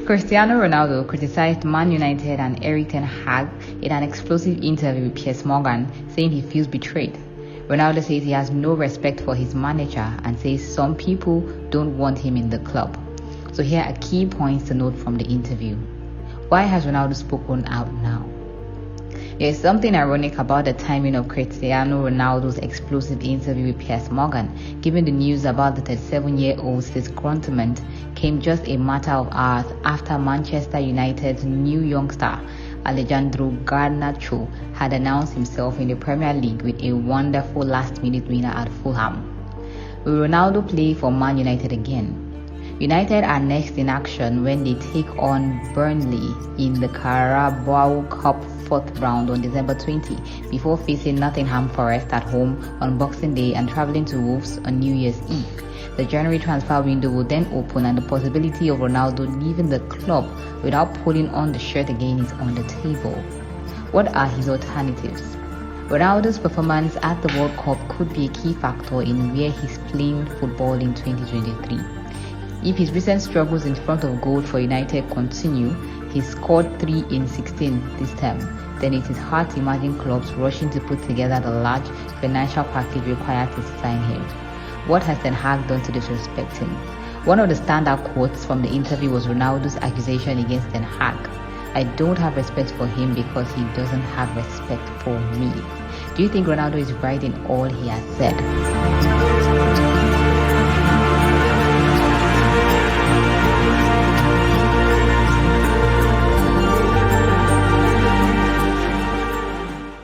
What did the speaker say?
Cristiano Ronaldo criticized Man United and Erik in an explosive interview with Piers Morgan, saying he feels betrayed. Ronaldo says he has no respect for his manager and says some people don't want him in the club. So here are key points to note from the interview. Why has Ronaldo spoken out now? There is something ironic about the timing of Cristiano Ronaldo's explosive interview with Piers Morgan, given the news about the 37-year-old's disgruntlement came just a matter of hours after Manchester United's new youngster, Alejandro Garnacho, had announced himself in the Premier League with a wonderful last-minute winner at Fulham. Will Ronaldo play for Man United again? United are next in action when they take on Burnley in the Carabao Cup 4th round on December 20, before facing Nottingham Forest at home on Boxing Day and travelling to Wolves on New Year's Eve. The January transfer window will then open and the possibility of Ronaldo leaving the club without putting on the shirt again is on the table. What are his alternatives? Ronaldo's performance at the World Cup could be a key factor in where he's playing football in 2023. If his recent struggles in front of goal for United continue, he's scored 3 in 16 this term, then it is hard to imagine clubs rushing to put together the large financial package required to sign him. What has Ten Hag done to disrespect him? One of the standout quotes from the interview was Ronaldo's accusation against Ten Hag. I don't have respect for him because he doesn't have respect for me. Do you think Ronaldo is right in all he has said?